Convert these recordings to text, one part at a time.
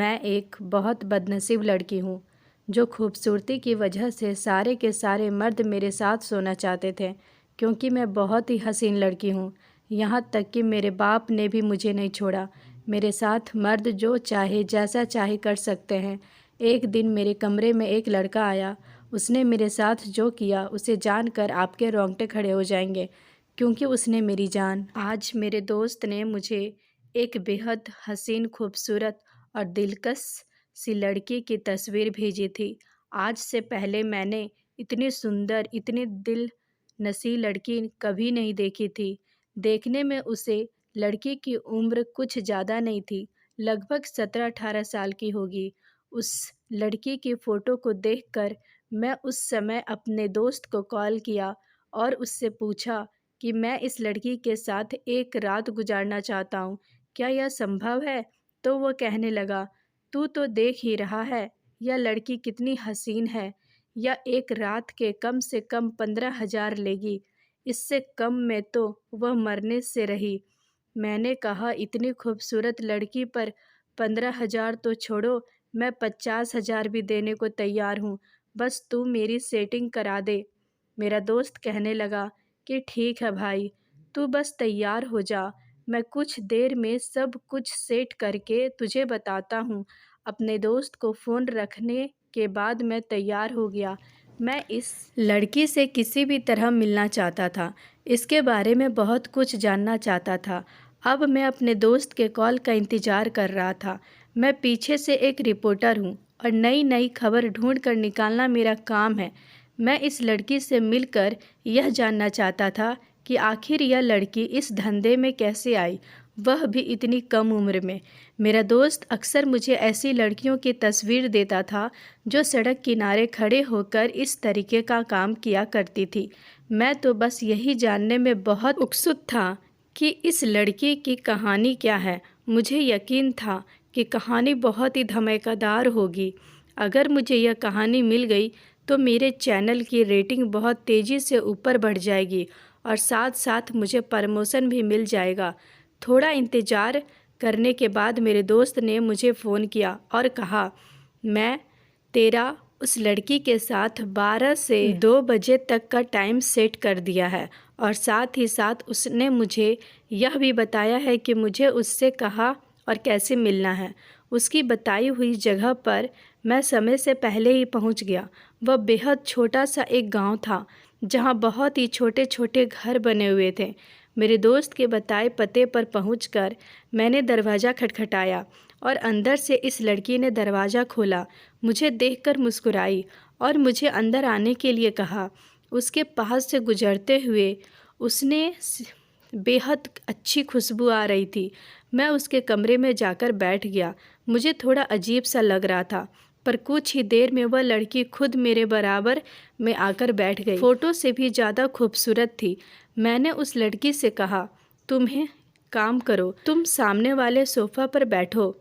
मैं एक बहुत बदनसीब लड़की हूँ जो खूबसूरती की वजह से सारे के सारे मर्द मेरे साथ सोना चाहते थे, क्योंकि मैं बहुत ही हसीन लड़की हूँ। यहाँ तक कि मेरे बाप ने भी मुझे नहीं छोड़ा। मेरे साथ मर्द जो चाहे जैसा चाहे कर सकते हैं। एक दिन मेरे कमरे में एक लड़का आया। उसने मेरे साथ जो किया उसे जानकर आपके रोंगटे खड़े हो जाएंगे, क्योंकि उसने मेरी जान। आज मेरे दोस्त ने मुझे एक बेहद हसीन, खूबसूरत और दिलकश सी लड़की की तस्वीर भेजी थी। आज से पहले मैंने इतनी सुंदर, इतनी दिल नसी लड़की कभी नहीं देखी थी। देखने में उसे लड़की की उम्र कुछ ज़्यादा नहीं थी, लगभग 17-18 साल की होगी। उस लड़की की फ़ोटो को देखकर मैं उस समय अपने दोस्त को कॉल किया और उससे पूछा कि मैं इस लड़की के साथ एक रात गुजारना चाहता हूँ, क्या यह संभव है? तो वो कहने लगा, तू तो देख ही रहा है यह लड़की कितनी हसीन है। यह एक रात के कम से कम 15,000 लेगी, इससे कम में तो वह मरने से रही। मैंने कहा, इतनी खूबसूरत लड़की पर 15,000 तो छोड़ो, मैं 50,000 भी देने को तैयार हूँ, बस तू मेरी सेटिंग करा दे। मेरा दोस्त कहने लगा कि ठीक है भाई, तू बस तैयार हो जा, मैं कुछ देर में सब कुछ सेट करके तुझे बताता हूँ। अपने दोस्त को फ़ोन रखने के बाद मैं तैयार हो गया। मैं इस लड़की से किसी भी तरह मिलना चाहता था, इसके बारे में बहुत कुछ जानना चाहता था। अब मैं अपने दोस्त के कॉल का इंतज़ार कर रहा था। मैं पीछे से एक रिपोर्टर हूँ और नई नई खबर ढूंढ कर निकालना मेरा काम है। मैं इस लड़की से मिलकर यह जानना चाहता था कि आखिर यह लड़की इस धंधे में कैसे आई, वह भी इतनी कम उम्र में। मेरा दोस्त अक्सर मुझे ऐसी लड़कियों की तस्वीर देता था जो सड़क किनारे खड़े होकर इस तरीके का काम किया करती थी। मैं तो बस यही जानने में बहुत उत्सुक था कि इस लड़की की कहानी क्या है। मुझे यकीन था कि कहानी बहुत ही धमाकेदार होगी। अगर मुझे यह कहानी मिल गई तो मेरे चैनल की रेटिंग बहुत तेज़ी से ऊपर बढ़ जाएगी और साथ साथ मुझे प्रमोशन भी मिल जाएगा। थोड़ा इंतज़ार करने के बाद मेरे दोस्त ने मुझे फ़ोन किया और कहा, मैं तेरा उस लड़की के साथ 12 से 2 बजे तक का टाइम सेट कर दिया है और साथ ही साथ उसने मुझे यह भी बताया है कि मुझे उससे कहाँ और कैसे मिलना है। उसकी बताई हुई जगह पर मैं समय से पहले ही पहुंच गया। वह बेहद छोटा सा एक गांव था जहां बहुत ही छोटे छोटे घर बने हुए थे। मेरे दोस्त के बताए पते पर पहुंचकर मैंने दरवाज़ा खटखटाया और अंदर से इस लड़की ने दरवाज़ा खोला, मुझे देखकर मुस्कुराई और मुझे अंदर आने के लिए कहा। उसके पास से गुजरते हुए उसने बेहद अच्छी खुशबू आ रही थी। मैं उसके कमरे में जाकर बैठ गया। मुझे थोड़ा अजीब सा लग रहा था, पर कुछ ही देर में वह लड़की खुद मेरे बराबर में आकर बैठ गई। फ़ोटो से भी ज़्यादा खूबसूरत थी। मैंने उस लड़की से कहा, तुम्हें काम करो, तुम सामने वाले सोफ़ा पर बैठो।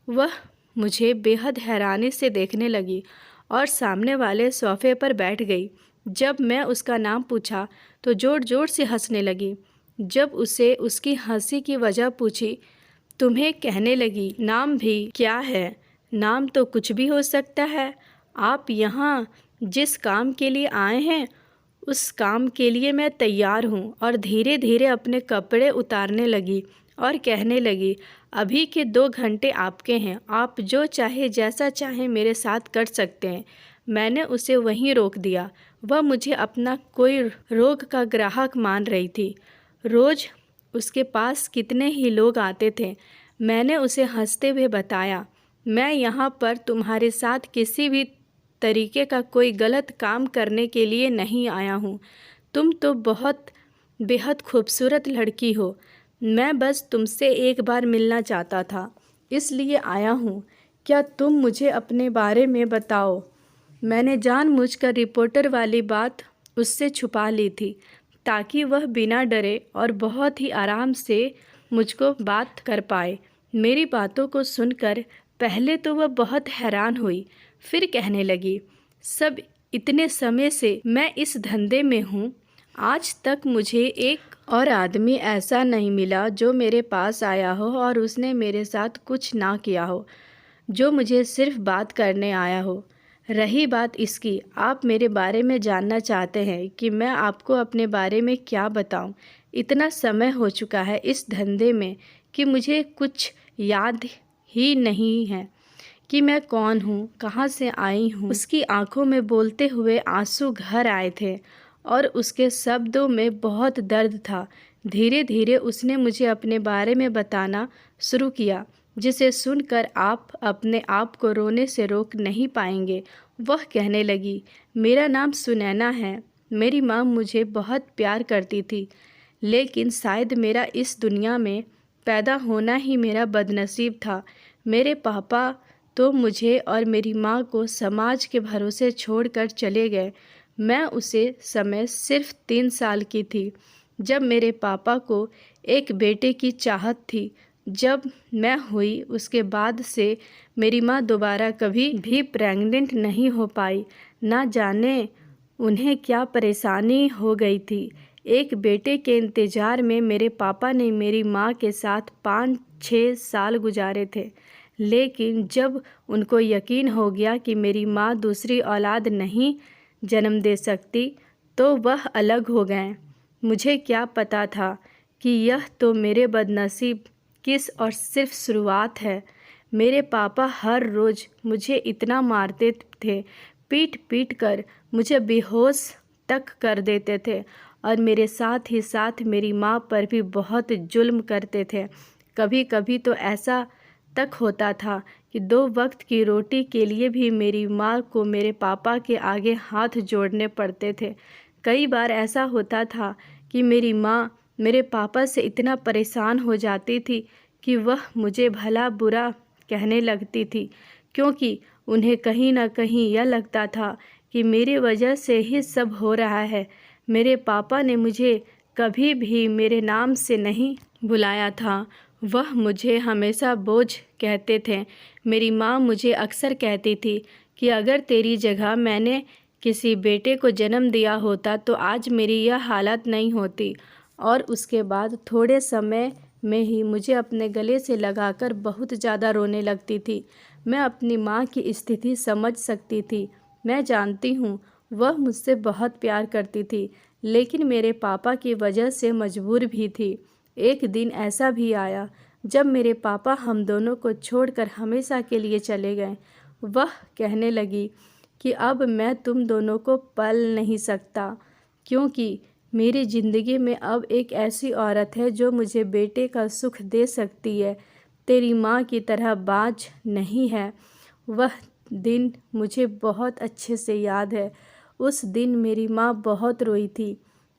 वह मुझे बेहद हैरानी से देखने लगी और सामने वाले सोफ़े पर बैठ गई। जब मैं उसका नाम पूछा तो ज़ोर ज़ोर से हंसने लगी। जब उसे उसकी हंसी की वजह पूछी, तुम्हें कहने लगी, नाम भी क्या है? नाम तो कुछ भी हो सकता है। आप यहाँ जिस काम के लिए आए हैं उस काम के लिए मैं तैयार हूँ। और धीरे धीरे अपने कपड़े उतारने लगी और कहने लगी, अभी के 2 घंटे आपके हैं, आप जो चाहे जैसा चाहे मेरे साथ कर सकते हैं। मैंने उसे वहीं रोक दिया। वह मुझे अपना कोई रोग का ग्राहक मान रही थी। रोज़ उसके पास कितने ही लोग आते थे। मैंने उसे हंसते हुए बताया, मैं यहाँ पर तुम्हारे साथ किसी भी तरीके का कोई गलत काम करने के लिए नहीं आया हूँ। तुम तो बहुत बेहद खूबसूरत लड़की हो। मैं बस तुमसे एक बार मिलना चाहता था, इसलिए आया हूँ। क्या तुम मुझे अपने बारे में बताओ? मैंने जानबूझकर रिपोर्टर वाली बात उससे छुपा ली थी ताकि वह बिना डरे और बहुत ही आराम से मुझको बात कर पाए। मेरी बातों को सुनकर पहले तो वह बहुत हैरान हुई, फिर कहने लगी, सब इतने समय से मैं इस धंधे में हूँ, आज तक मुझे एक और आदमी ऐसा नहीं मिला जो मेरे पास आया हो और उसने मेरे साथ कुछ ना किया हो। जो मुझे सिर्फ बात करने आया हो। रही बात इसकी, आप मेरे बारे में जानना चाहते हैं कि मैं आपको अपने बारे में क्या बताऊं। इतना समय हो चुका है इस धंधे में कि मुझे कुछ याद ही नहीं है कि मैं कौन हूँ, कहाँ से आई हूँ। उसकी आंखों में बोलते हुए आंसू घर आए थे और उसके शब्दों में बहुत दर्द था। धीरे धीरे उसने मुझे अपने बारे में बताना शुरू किया, जिसे सुनकर आप अपने आप को रोने से रोक नहीं पाएंगे। वह कहने लगी, मेरा नाम सुनैना है। मेरी माँ मुझे बहुत प्यार करती थी, लेकिन शायद मेरा इस दुनिया में पैदा होना ही मेरा बदनसीब था। मेरे पापा तो मुझे और मेरी माँ को समाज के भरोसे छोड़कर चले गए। मैं उसे समय सिर्फ 3 साल की थी जब मेरे पापा को एक बेटे की चाहत थी। जब मैं हुई उसके बाद से मेरी माँ दोबारा कभी भी प्रेग्नेंट नहीं हो पाई। ना जाने उन्हें क्या परेशानी हो गई थी। एक बेटे के इंतज़ार में मेरे पापा ने मेरी माँ के साथ 5-6 साल गुजारे थे, लेकिन जब उनको यकीन हो गया कि मेरी माँ दूसरी औलाद नहीं जन्म दे सकती, तो वह अलग हो गए। मुझे क्या पता था कि यह तो मेरे बदनसीब किस और सिर्फ शुरुआत है। मेरे पापा हर रोज़ मुझे इतना मारते थे, पीट पीट कर मुझे बेहोश तक कर देते थे और मेरे साथ ही साथ मेरी माँ पर भी बहुत जुल्म करते थे। कभी कभी तो ऐसा तक होता था कि 2 वक्त की रोटी के लिए भी मेरी माँ को मेरे पापा के आगे हाथ जोड़ने पड़ते थे। कई बार ऐसा होता था कि मेरी माँ मेरे पापा से इतना परेशान हो जाती थी कि वह मुझे भला बुरा कहने लगती थी, क्योंकि उन्हें कहीं ना कहीं यह लगता था कि मेरी वजह से ही सब हो रहा है। मेरे पापा ने मुझे कभी भी मेरे नाम से नहीं बुलाया था। वह मुझे हमेशा बोझ कहते थे। मेरी माँ मुझे अक्सर कहती थी कि अगर तेरी जगह मैंने किसी बेटे को जन्म दिया होता तो आज मेरी यह हालत नहीं होती। और उसके बाद थोड़े समय में ही मुझे अपने गले से लगाकर बहुत ज़्यादा रोने लगती थी। मैं अपनी माँ की स्थिति समझ सकती थी। मैं जानती हूँ वह मुझसे बहुत प्यार करती थी, लेकिन मेरे पापा की वजह से मजबूर भी थी। एक दिन ऐसा भी आया जब मेरे पापा हम दोनों को छोड़कर हमेशा के लिए चले गए। वह कहने लगी कि अब मैं तुम दोनों को पाल नहीं सकता, क्योंकि मेरी ज़िंदगी में अब एक ऐसी औरत है जो मुझे बेटे का सुख दे सकती है। तेरी माँ की तरह बाँझ नहीं है। वह दिन मुझे बहुत अच्छे से याद है। उस दिन मेरी माँ बहुत रोई थी।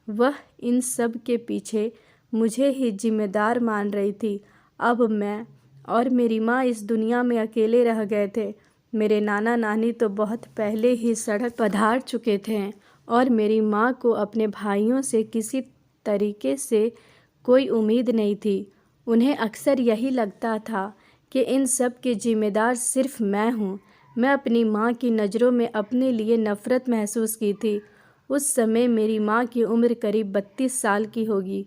वह इन सब के पीछे मुझे ही जिम्मेदार मान रही थी। अब मैं और मेरी माँ इस दुनिया में अकेले रह गए थे। मेरे नाना नानी तो बहुत पहले ही सड़क पधार चुके थे और मेरी माँ को अपने भाइयों से किसी तरीके से कोई उम्मीद नहीं थी। उन्हें अक्सर यही लगता था कि इन सब के जिम्मेदार सिर्फ मैं हूँ। मैं अपनी माँ की नज़रों में अपने लिए नफ़रत महसूस की थी। उस समय मेरी माँ की उम्र करीब 32 साल की होगी।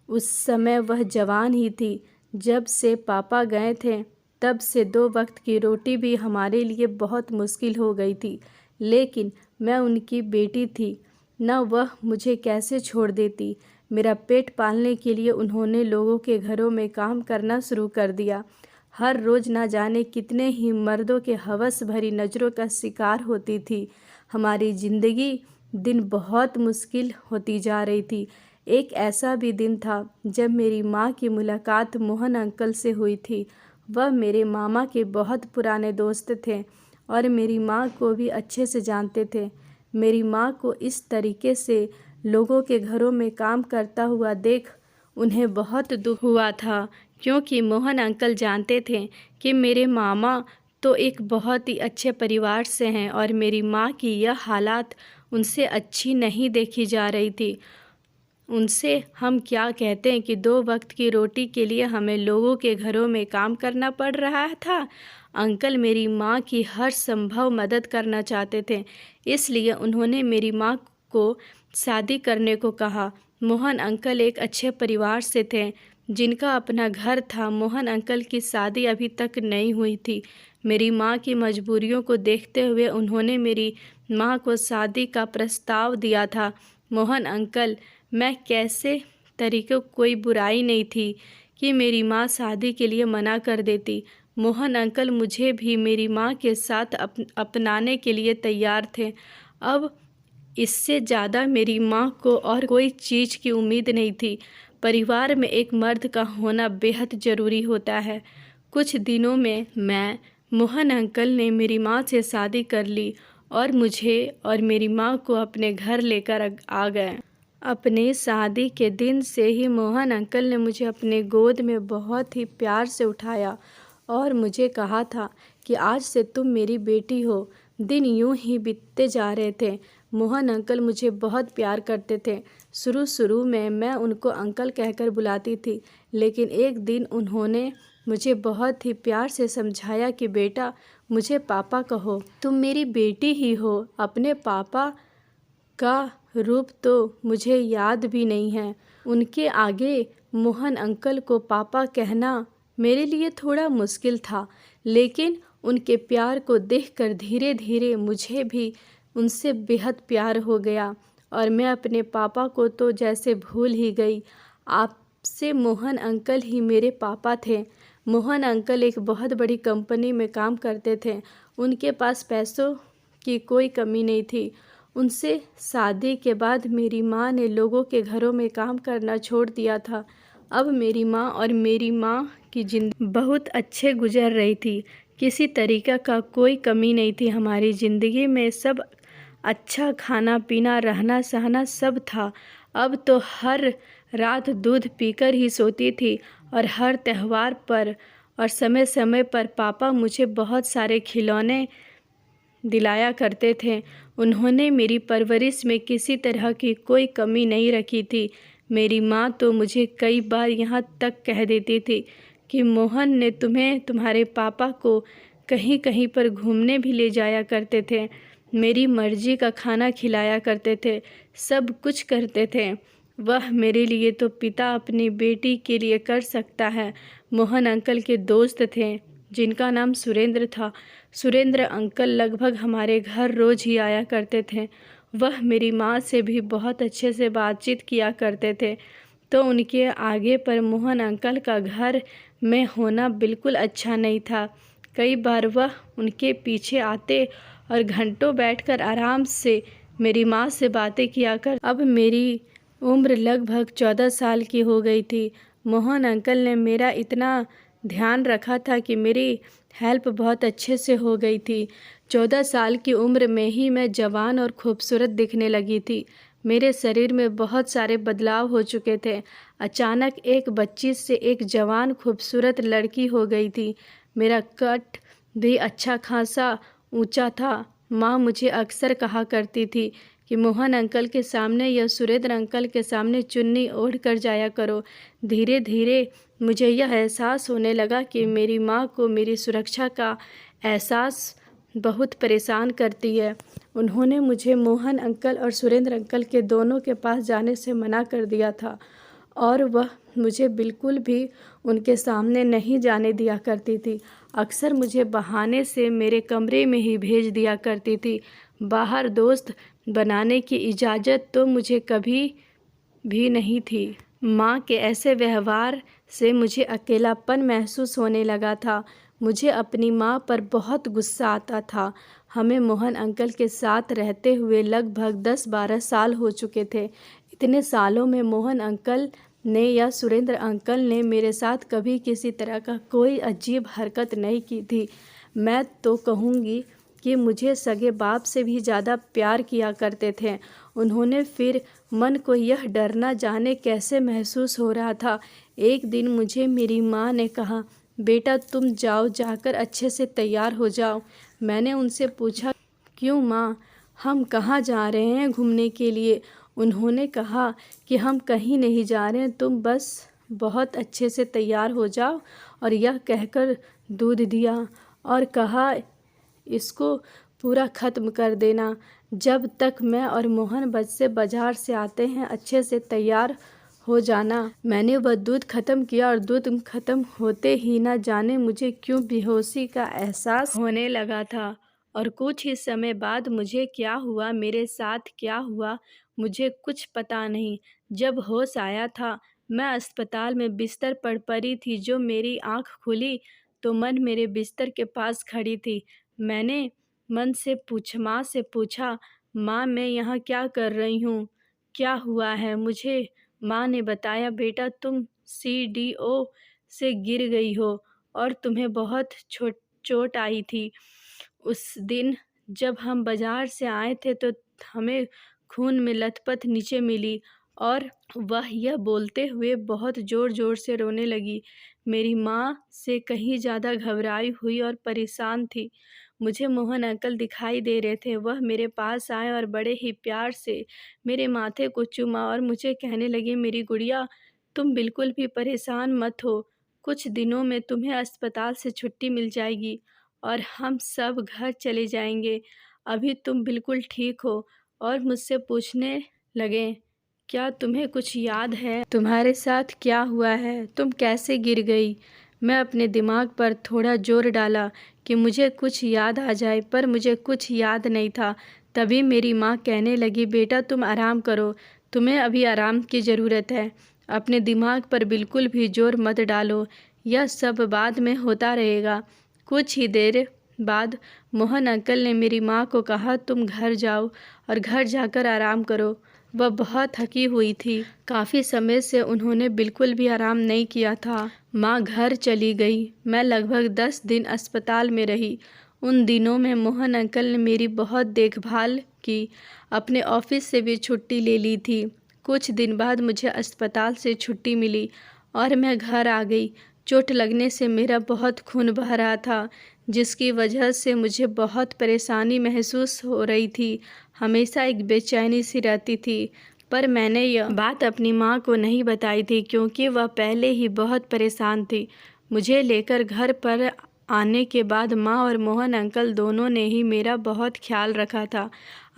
उस समय वह जवान ही थी। जब से पापा गए थे तब से 2 वक्त की रोटी भी हमारे लिए बहुत मुश्किल हो गई थी, लेकिन मैं उनकी बेटी थी। न वह मुझे कैसे छोड़ देती। मेरा पेट पालने के लिए उन्होंने लोगों के घरों में काम करना शुरू कर दिया। हर रोज़ ना जाने कितने ही मर्दों के हवस भरी नज़रों का शिकार होती थी। हमारी ज़िंदगी दिन बहुत मुश्किल होती जा रही थी। एक ऐसा भी दिन था जब मेरी माँ की मुलाकात मोहन अंकल से हुई थी। वह मेरे मामा के बहुत पुराने दोस्त थे और मेरी माँ को भी अच्छे से जानते थे। मेरी माँ को इस तरीके से लोगों के घरों में काम करता हुआ देख उन्हें बहुत दुख हुआ था, क्योंकि मोहन अंकल जानते थे कि मेरे मामा तो एक बहुत ही अच्छे परिवार से हैं और मेरी माँ की यह हालात उनसे अच्छी नहीं देखी जा रही थी। उनसे हम क्या कहते हैं कि 2 वक्त की रोटी के लिए हमें लोगों के घरों में काम करना पड़ रहा था। अंकल मेरी माँ की हर संभव मदद करना चाहते थे, इसलिए उन्होंने मेरी माँ को शादी करने को कहा। मोहन अंकल एक अच्छे परिवार से थे। जिनका अपना घर था। मोहन अंकल की शादी अभी तक नहीं हुई थी। मेरी माँ की मजबूरियों को देखते हुए उन्होंने मेरी माँ को शादी का प्रस्ताव दिया था। मोहन अंकल, मैं कैसे तरीके कोई बुराई नहीं थी कि मेरी माँ शादी के लिए मना कर देती। मोहन अंकल मुझे भी मेरी माँ के साथ अपनाने के लिए तैयार थे। अब इससे ज़्यादा मेरी माँ को और कोई चीज़ की उम्मीद नहीं थी। परिवार में एक मर्द का होना बेहद ज़रूरी होता है। कुछ दिनों में मोहन अंकल ने मेरी माँ से शादी कर ली और मुझे और मेरी माँ को अपने घर लेकर आ गए। अपनी शादी के दिन से ही मोहन अंकल ने मुझे अपने गोद में बहुत ही प्यार से उठाया और मुझे कहा था कि आज से तुम मेरी बेटी हो। दिन यूं ही बीतते जा रहे थे। मोहन अंकल मुझे बहुत प्यार करते थे। शुरू में मैं उनको अंकल कहकर बुलाती थी, लेकिन एक दिन उन्होंने मुझे बहुत ही प्यार से समझाया कि बेटा, मुझे पापा कहो, तुम मेरी बेटी ही हो। अपने पापा का रूप तो मुझे याद भी नहीं है। उनके आगे मोहन अंकल को पापा कहना मेरे लिए थोड़ा मुश्किल था, लेकिन उनके प्यार को देखकर धीरे धीरे मुझे भी उनसे बेहद प्यार हो गया और मैं अपने पापा को तो जैसे भूल ही गई। आपसे मोहन अंकल ही मेरे पापा थे। मोहन अंकल एक बहुत बड़ी कंपनी में काम करते थे। उनके पास पैसों की कोई कमी नहीं थी। उनसे शादी के बाद मेरी माँ ने लोगों के घरों में काम करना छोड़ दिया था। अब मेरी माँ और मेरी माँ की जिंदगी बहुत अच्छे गुजर रही थी। किसी तरीक़े का कोई कमी नहीं थी हमारी ज़िंदगी में। सब अच्छा, खाना पीना, रहना सहना सब था। अब तो हर रात दूध पीकर ही सोती थी और हर त्यौहार पर और समय समय पर पापा मुझे बहुत सारे खिलौने दिलाया करते थे। उन्होंने मेरी परवरिश में किसी तरह की कोई कमी नहीं रखी थी। मेरी माँ तो मुझे कई बार यहाँ तक कह देती थी कि मोहन ने तुम्हारे पापा को कहीं कहीं पर घूमने भी ले जाया करते थे, मेरी मर्जी का खाना खिलाया करते थे, सब कुछ करते थे। वह मेरे लिए तो पिता अपनी बेटी के लिए कर सकता है। मोहन अंकल के दोस्त थे जिनका नाम सुरेंद्र था। सुरेंद्र अंकल लगभग हमारे घर रोज़ ही आया करते थे। वह मेरी माँ से भी बहुत अच्छे से बातचीत किया करते थे। तो उनके आगे पर मोहन अंकल का घर में होना बिल्कुल अच्छा नहीं था। कई बार वह उनके पीछे आते और घंटों बैठकर आराम से मेरी माँ से बातें किया कर। अब मेरी उम्र लगभग 14 साल की हो गई थी। मोहन अंकल ने मेरा इतना ध्यान रखा था कि मेरी हेल्प बहुत अच्छे से हो गई थी। 14 साल की उम्र में ही मैं जवान और खूबसूरत दिखने लगी थी। मेरे शरीर में बहुत सारे बदलाव हो चुके थे। अचानक एक बच्ची से एक जवान खूबसूरत लड़की हो गई थी। मेरा कद भी अच्छा खासा ऊंचा था। माँ मुझे अक्सर कहा करती थी कि मोहन अंकल के सामने या सुरेंद्र अंकल के सामने चुन्नी ओढ़ कर जाया करो। धीरे धीरे मुझे यह एहसास होने लगा कि मेरी माँ को मेरी सुरक्षा का एहसास बहुत परेशान करती है। उन्होंने मुझे मोहन अंकल और सुरेंद्र अंकल के दोनों के पास जाने से मना कर दिया था और वह मुझे बिल्कुल भी उनके सामने नहीं जाने दिया करती थी। अक्सर मुझे बहाने से मेरे कमरे में ही भेज दिया करती थी। बाहर दोस्त बनाने की इजाज़त तो मुझे कभी भी नहीं थी। माँ के ऐसे व्यवहार से मुझे अकेलापन महसूस होने लगा था। मुझे अपनी माँ पर बहुत गुस्सा आता था। हमें मोहन अंकल के साथ रहते हुए लगभग 10-12 साल हो चुके थे। इतने सालों में मोहन अंकल ने या सुरेंद्र अंकल ने मेरे साथ कभी किसी तरह का कोई अजीब हरकत नहीं की थी। मैं तो कहूँगी कि मुझे सगे बाप से भी ज़्यादा प्यार किया करते थे। उन्होंने फिर मन को यह डर न जाने कैसे महसूस हो रहा था। एक दिन मुझे मेरी माँ ने कहा, बेटा तुम जाओ, जाकर अच्छे से तैयार हो जाओ। मैंने उनसे पूछा, क्यों माँ, हम कहाँ जा रहे हैं घूमने के लिए? उन्होंने कहा कि हम कहीं नहीं जा रहे हैं, तुम बस बहुत अच्छे से तैयार हो जाओ। और यह कहकर दूध दिया और कहा, इसको पूरा ख़त्म कर देना। जब तक मैं और मोहन बाज़ार से आते हैं अच्छे से तैयार हो जाना। मैंने वह दूध ख़त्म किया और दूध ख़त्म होते ही ना जाने मुझे क्यों बेहोशी का एहसास होने लगा था। और कुछ ही समय बाद मुझे क्या हुआ, मेरे साथ क्या हुआ, मुझे कुछ पता नहीं। जब होश आया था, मैं अस्पताल में बिस्तर पर पड़ी थी। जो मेरी आँख खुली तो मन मेरे बिस्तर के पास खड़ी थी। मैंने माँ से पूछा, माँ मैं यहाँ क्या कर रही हूँ, क्या हुआ है मुझे? माँ ने बताया, बेटा तुम सीढ़ियों से गिर गई हो और तुम्हें बहुत चोट आई थी। उस दिन जब हम बाजार से आए थे तो हमें खून में लथपथ नीचे मिली। और वह यह बोलते हुए बहुत ज़ोर ज़ोर से रोने लगी। मेरी माँ से कहीं ज़्यादा घबराई हुई और परेशान थी। मुझे मोहन अंकल दिखाई दे रहे थे। वह मेरे पास आए और बड़े ही प्यार से मेरे माथे को चूमा और मुझे कहने लगे, मेरी गुड़िया तुम बिल्कुल भी परेशान मत हो, कुछ दिनों में तुम्हें अस्पताल से छुट्टी मिल जाएगी और हम सब घर चले जाएंगे। अभी तुम बिल्कुल ठीक हो। और मुझसे पूछने लगे, क्या तुम्हें कुछ याद है, तुम्हारे साथ क्या हुआ है, तुम कैसे गिर गई? मैं अपने दिमाग पर थोड़ा जोर डाला कि मुझे कुछ याद आ जाए, पर मुझे कुछ याद नहीं था। तभी मेरी माँ कहने लगी, बेटा तुम आराम करो, तुम्हें अभी आराम की ज़रूरत है। अपने दिमाग पर बिल्कुल भी जोर मत डालो, यह सब बाद में होता रहेगा। कुछ ही देर बाद मोहन अंकल ने मेरी माँ को कहा, तुम घर जाओ और घर जाकर आराम करो। वह बहुत थकी हुई थी। काफ़ी समय से उन्होंने बिल्कुल भी आराम नहीं किया था। माँ घर चली गई। मैं लगभग 10 दिन अस्पताल में रही। उन दिनों में मोहन अंकल ने मेरी बहुत देखभाल की। अपने ऑफिस से भी छुट्टी ले ली थी। कुछ दिन बाद मुझे अस्पताल से छुट्टी मिली और मैं घर आ गई। चोट लगने से मेरा बहुत खून बह रहा था, जिसकी वजह से मुझे बहुत परेशानी महसूस हो रही थी। हमेशा एक बेचैनी सी रहती थी। पर मैंने यह बात अपनी माँ को नहीं बताई थी, क्योंकि वह पहले ही बहुत परेशान थी। मुझे लेकर घर पर आने के बाद माँ और मोहन अंकल दोनों ने ही मेरा बहुत ख्याल रखा था।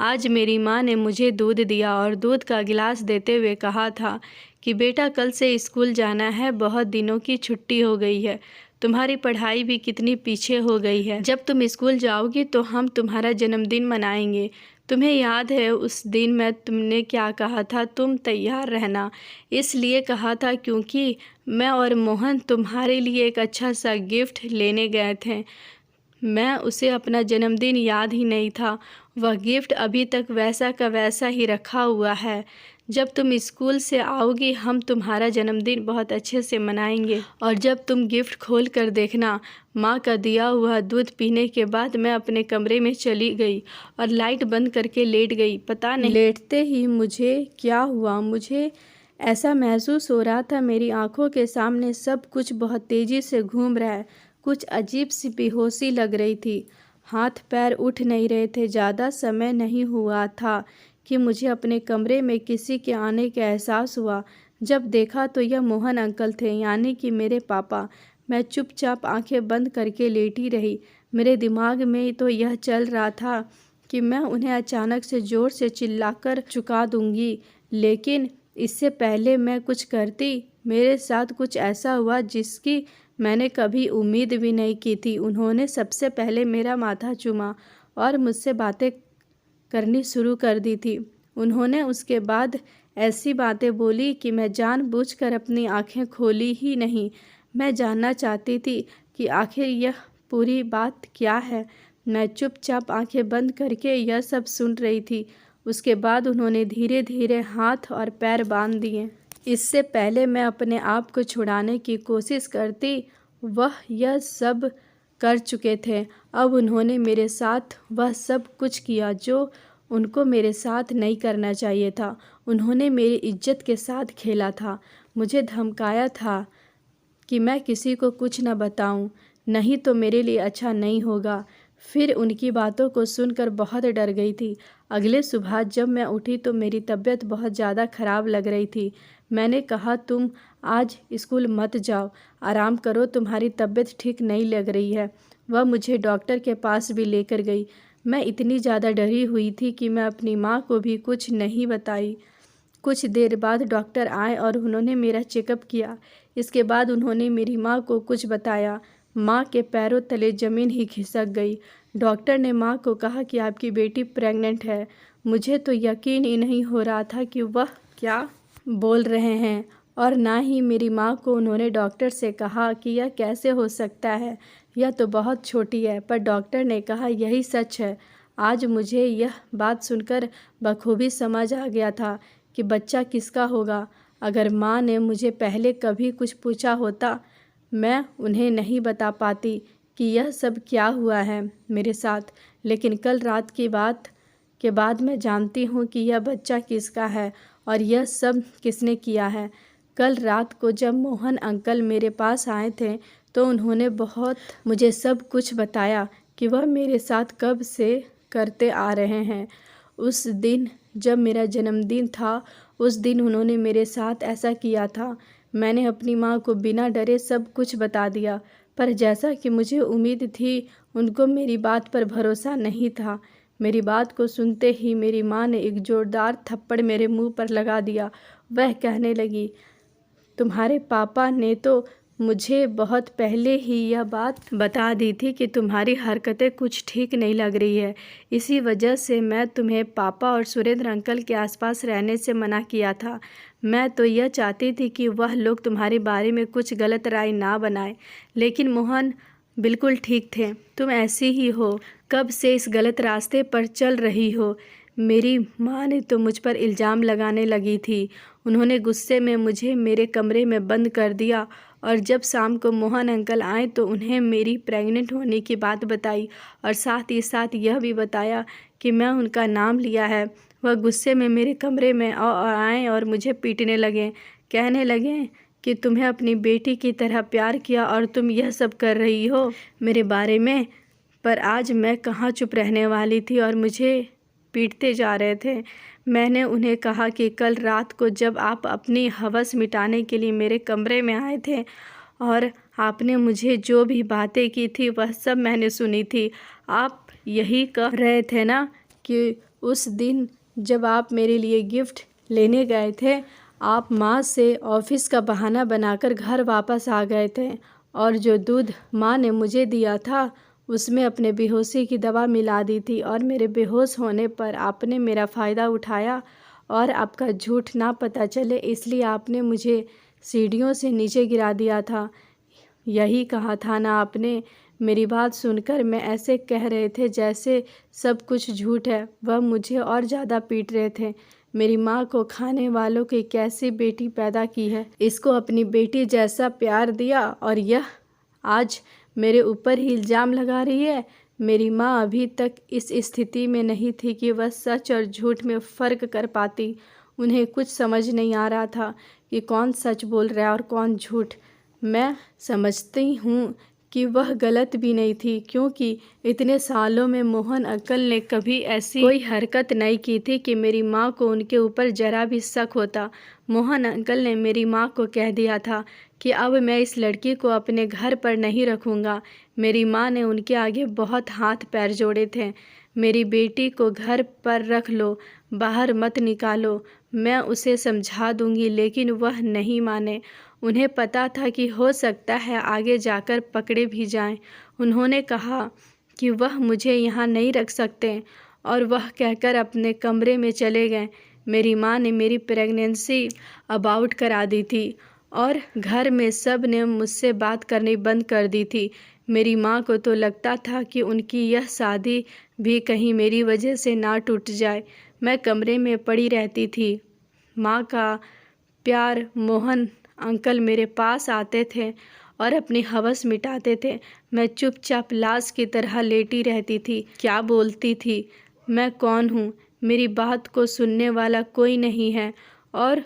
आज मेरी माँ ने मुझे दूध दिया और दूध का गिलास देते हुए कहा था कि बेटा कल से स्कूल जाना है, बहुत दिनों की छुट्टी हो गई है, तुम्हारी पढ़ाई भी कितनी पीछे हो गई है। जब तुम स्कूल जाओगी तो हम तुम्हारा जन्मदिन मनाएंगे। तुम्हें याद है उस दिन मैं तुमने क्या कहा था, तुम तैयार रहना। इसलिए कहा था क्योंकि मैं और मोहन तुम्हारे लिए एक अच्छा सा गिफ्ट लेने गए थे। मैं उसे अपना जन्मदिन याद ही नहीं था। वह गिफ्ट अभी तक वैसा का वैसा ही रखा हुआ है। जब तुम स्कूल से आओगी हम तुम्हारा जन्मदिन बहुत अच्छे से मनाएंगे। और जब तुम गिफ्ट खोल कर देखना। माँ का दिया हुआ दूध पीने के बाद मैं अपने कमरे में चली गई और लाइट बंद करके लेट गई। पता नहीं लेटते ही मुझे क्या हुआ, मुझे ऐसा महसूस हो रहा था मेरी आंखों के सामने सब कुछ बहुत तेज़ी से घूम रहा है। कुछ अजीब सी बेहोशी लग रही थी। हाथ पैर उठ नहीं रहे थे। ज़्यादा समय नहीं हुआ था कि मुझे अपने कमरे में किसी के आने का एहसास हुआ। जब देखा तो यह मोहन अंकल थे, यानी कि मेरे पापा। मैं चुपचाप आंखें बंद करके लेटी रही। मेरे दिमाग में तो यह चल रहा था कि मैं उन्हें अचानक से ज़ोर से चिल्लाकर चुका दूंगी, लेकिन इससे पहले मैं कुछ करती, मेरे साथ कुछ ऐसा हुआ जिसकी मैंने कभी उम्मीद भी नहीं की थी। उन्होंने सबसे पहले मेरा माथा चूमा और मुझसे बातें करनी शुरू कर दी थी। उन्होंने उसके बाद ऐसी बातें बोली कि मैं जानबूझकर अपनी आंखें खोली ही नहीं। मैं जानना चाहती थी कि आखिर यह पूरी बात क्या है। मैं चुपचाप आंखें बंद करके यह सब सुन रही थी। उसके बाद उन्होंने धीरे धीरे हाथ और पैर बांध दिए। इससे पहले मैं अपने आप को छुड़ाने की कोशिश करती, वह यह सब कर चुके थे। अब उन्होंने मेरे साथ वह सब कुछ किया जो उनको मेरे साथ नहीं करना चाहिए था। उन्होंने मेरी इज्जत के साथ खेला था। मुझे धमकाया था कि मैं किसी को कुछ न बताऊं, नहीं तो मेरे लिए अच्छा नहीं होगा। फिर उनकी बातों को सुनकर बहुत डर गई थी। अगले सुबह जब मैं उठी तो मेरी तबीयत बहुत ज़्यादा ख़राब लग रही थी। मैंने कहा, तुम आज स्कूल मत जाओ, आराम करो, तुम्हारी तबीयत ठीक नहीं लग रही है। वह मुझे डॉक्टर के पास भी लेकर गई। मैं इतनी ज़्यादा डरी हुई थी कि मैं अपनी माँ को भी कुछ नहीं बताई। कुछ देर बाद डॉक्टर आए और उन्होंने मेरा चेकअप किया। इसके बाद उन्होंने मेरी माँ को कुछ बताया। माँ के पैरों तले ज़मीन ही खिसक गई। डॉक्टर ने माँ को कहा कि आपकी बेटी प्रेग्नेंट है। मुझे तो यकीन ही नहीं हो रहा था कि वह क्या बोल रहे हैं, और ना ही मेरी माँ को। उन्होंने डॉक्टर से कहा कि यह कैसे हो सकता है, यह तो बहुत छोटी है। पर डॉक्टर ने कहा यही सच है। आज मुझे यह बात सुनकर बखूबी समझ आ गया था कि बच्चा किसका होगा। अगर माँ ने मुझे पहले कभी कुछ पूछा होता, मैं उन्हें नहीं बता पाती कि यह सब क्या हुआ है मेरे साथ। लेकिन कल रात की बात के बाद मैं जानती हूँ कि यह बच्चा किसका है और यह सब किसने किया है। कल रात को जब मोहन अंकल मेरे पास आए थे तो उन्होंने मुझे सब कुछ बताया कि वह मेरे साथ कब से करते आ रहे हैं। उस दिन जब मेरा जन्मदिन था, उस दिन उन्होंने मेरे साथ ऐसा किया था। मैंने अपनी माँ को बिना डरे सब कुछ बता दिया, पर जैसा कि मुझे उम्मीद थी, उनको मेरी बात पर भरोसा नहीं था। मेरी बात को सुनते ही मेरी माँ ने एक जोरदार थप्पड़ मेरे मुंह पर लगा दिया। वह कहने लगी, तुम्हारे पापा ने तो मुझे बहुत पहले ही यह बात बता दी थी कि तुम्हारी हरकतें कुछ ठीक नहीं लग रही है। इसी वजह से मैं तुम्हें पापा और सुरेंद्र अंकल के आसपास रहने से मना किया था। मैं तो यह चाहती थी कि वह लोग तुम्हारे बारे में कुछ गलत राय ना बनाए। लेकिन मोहन बिल्कुल ठीक थे। तुम ऐसी ही हो, कब से इस गलत रास्ते पर चल रही हो। मेरी माँ ने तो मुझ पर इल्ज़ाम लगाने लगी थी। उन्होंने गुस्से में मुझे मेरे कमरे में बंद कर दिया और जब शाम को मोहन अंकल आए तो उन्हें मेरी प्रेग्नेंट होने की बात बताई और साथ ही साथ यह भी बताया कि मैं उनका नाम लिया है। वह गुस्से में मेरे कमरे में आए और मुझे पीटने लगे। कहने लगे कि तुम्हें अपनी बेटी की तरह प्यार किया और तुम यह सब कर रही हो मेरे बारे में। पर आज मैं कहाँ चुप रहने वाली थी और मुझे पीटते जा रहे थे। मैंने उन्हें कहा कि कल रात को जब आप अपनी हवस मिटाने के लिए मेरे कमरे में आए थे और आपने मुझे जो भी बातें की थी वह सब मैंने सुनी थी। आप यही कह रहे थे ना कि उस दिन जब आप मेरे लिए गिफ्ट लेने गए थे, आप माँ से ऑफिस का बहाना बनाकर घर वापस आ गए थे और जो दूध माँ ने मुझे दिया था उसमें अपने बेहोशी की दवा मिला दी थी और मेरे बेहोश होने पर आपने मेरा फ़ायदा उठाया और आपका झूठ ना पता चले इसलिए आपने मुझे सीढ़ियों से नीचे गिरा दिया था। यही कहा था ना आपने। मेरी बात सुनकर मैं ऐसे कह रहे थे जैसे सब कुछ झूठ है। वह मुझे और ज़्यादा पीट रहे थे। मेरी माँ को खाने वालों की कैसी बेटी पैदा की है, इसको अपनी बेटी जैसा प्यार दिया और यह आज मेरे ऊपर ही इल्ज़ाम लगा रही है। मेरी माँ अभी तक इस स्थिति में नहीं थी कि वह सच और झूठ में फ़र्क कर पाती। उन्हें कुछ समझ नहीं आ रहा था कि कौन सच बोल रहा है और कौन झूठ। मैं समझती हूँ कि वह गलत भी नहीं थी, क्योंकि इतने सालों में मोहन अंकल ने कभी ऐसी कोई हरकत नहीं की थी कि मेरी माँ को उनके ऊपर जरा भी शक होता। मोहन अंकल ने मेरी माँ को कह दिया था कि अब मैं इस लड़की को अपने घर पर नहीं रखूँगा। मेरी माँ ने उनके आगे बहुत हाथ पैर जोड़े थे। मेरी बेटी को घर पर रख लो, बाहर मत निकालो। मैं उसे समझा दूंगी, लेकिन वह नहीं माने। उन्हें पता था कि हो सकता है आगे जाकर पकड़े भी जाएं। उन्होंने कहा कि वह मुझे यहाँ नहीं रख सकते और वह कहकर अपने कमरे में चले गए। मेरी माँ ने मेरी प्रेगनेंसी अबाउट करा दी थी और घर में सब ने मुझसे बात करनी बंद कर दी थी। मेरी माँ को तो लगता था कि उनकी यह शादी भी कहीं मेरी वजह से ना टूट जाए। मैं कमरे में पड़ी रहती थी। माँ का प्यार मोहन अंकल मेरे पास आते थे और अपनी हवस मिटाते थे। मैं चुपचाप लाश की तरह लेटी रहती थी। क्या बोलती थी? मैं कौन हूँ? मेरी बात को सुनने वाला कोई नहीं है और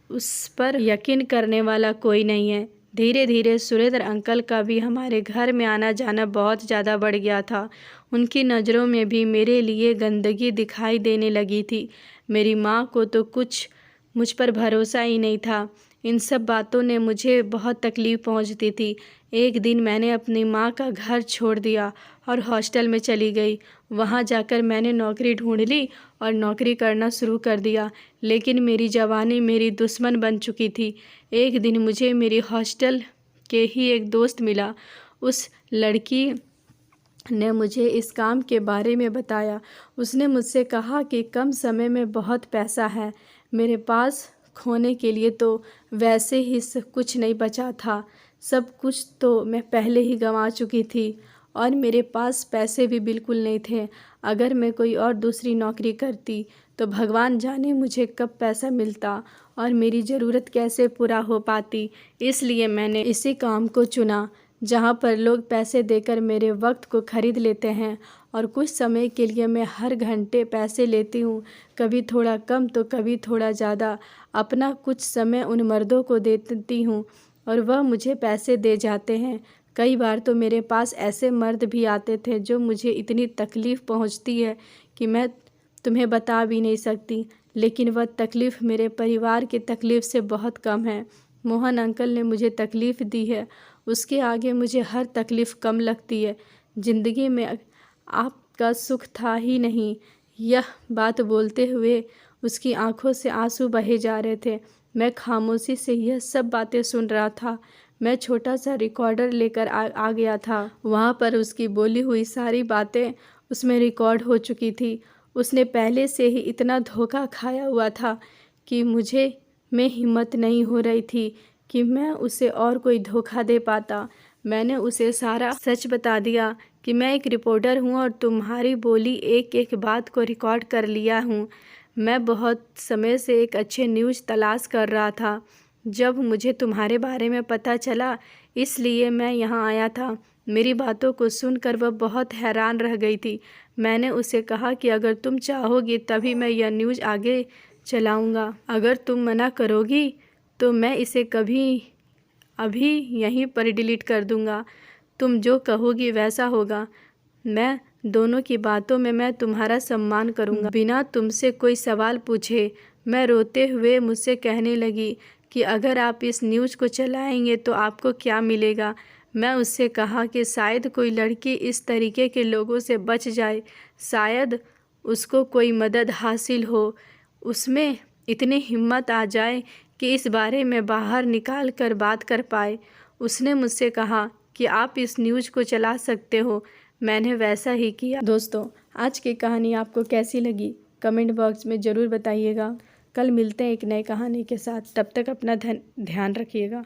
उस पर यकीन करने वाला कोई नहीं है। धीरे धीरे सुरेंद्र अंकल का भी हमारे घर में आना जाना बहुत ज़्यादा बढ़ गया था। उनकी नज़रों में भी मेरे लिए गंदगी दिखाई देने लगी थी। मेरी माँ को तो कुछ मुझ पर भरोसा ही नहीं था। इन सब बातों ने मुझे बहुत तकलीफ़ पहुंचती थी। एक दिन मैंने अपनी माँ का घर छोड़ दिया और हॉस्टल में चली गई। वहाँ जाकर मैंने नौकरी ढूंढ ली और नौकरी करना शुरू कर दिया, लेकिन मेरी जवानी मेरी दुश्मन बन चुकी थी। एक दिन मुझे मेरी हॉस्टल के ही एक दोस्त मिला। उस लड़की ने मुझे इस काम के बारे में बताया। उसने मुझसे कहा कि कम समय में बहुत पैसा है। मेरे पास खोने के लिए तो वैसे ही कुछ नहीं बचा था। सब कुछ तो मैं पहले ही गंवा चुकी थी और मेरे पास पैसे भी बिल्कुल नहीं थे। अगर मैं कोई और दूसरी नौकरी करती तो भगवान जाने मुझे कब पैसा मिलता और मेरी ज़रूरत कैसे पूरा हो पाती। इसलिए मैंने इसी काम को चुना जहाँ पर लोग पैसे देकर मेरे वक्त को ख़रीद लेते हैं और कुछ समय के लिए मैं हर घंटे पैसे लेती हूँ, कभी थोड़ा कम तो कभी थोड़ा ज़्यादा। अपना कुछ समय उन मर्दों को देती हूँ और वह मुझे पैसे दे जाते हैं। कई बार तो मेरे पास ऐसे मर्द भी आते थे जो मुझे इतनी तकलीफ़ पहुँचती है कि मैं तुम्हें बता भी नहीं सकती, लेकिन वह तकलीफ़ मेरे परिवार की तकलीफ़ से बहुत कम है। मोहन अंकल ने मुझे तकलीफ़ दी है, उसके आगे मुझे हर तकलीफ़ कम लगती है। ज़िंदगी में आपका सुख था ही नहीं। यह बात बोलते हुए उसकी आंखों से आंसू बहे जा रहे थे। मैं खामोशी से यह सब बातें सुन रहा था। मैं छोटा सा रिकॉर्डर लेकर आ गया था। वहाँ पर उसकी बोली हुई सारी बातें उसमें रिकॉर्ड हो चुकी थी। उसने पहले से ही इतना धोखा खाया हुआ था कि में हिम्मत नहीं हो रही थी कि मैं उसे और कोई धोखा दे पाता। मैंने उसे सारा सच बता दिया कि मैं एक रिपोर्टर हूँ और तुम्हारी बोली एक एक बात को रिकॉर्ड कर लिया हूँ। मैं बहुत समय से एक अच्छे न्यूज़ तलाश कर रहा था। जब मुझे तुम्हारे बारे में पता चला इसलिए मैं यहाँ आया था। मेरी बातों को सुनकर वह बहुत हैरान रह गई थी। मैंने उसे कहा कि अगर तुम चाहोगी तभी मैं यह न्यूज़ आगे चलाऊँगा। अगर तुम मना करोगी तो मैं इसे अभी यहीं पर डिलीट कर दूँगा। तुम जो कहोगी वैसा होगा। मैं दोनों की बातों में मैं तुम्हारा सम्मान करूँगा बिना तुमसे कोई सवाल पूछे। मैं रोते हुए मुझसे कहने लगी कि अगर आप इस न्यूज़ को चलाएंगे तो आपको क्या मिलेगा। मैं उससे कहा कि शायद कोई लड़की इस तरीके के लोगों से बच जाए, शायद उसको कोई मदद हासिल हो, उसमें इतनी हिम्मत आ जाए कि इस बारे में बाहर निकाल कर बात कर पाए। उसने मुझसे कहा कि आप इस न्यूज़ को चला सकते हो। मैंने वैसा ही किया। दोस्तों, आज की कहानी आपको कैसी लगी कमेंट बॉक्स में ज़रूर बताइएगा। कल मिलते हैं एक नई कहानी के साथ। तब तक अपना ध्यान रखिएगा।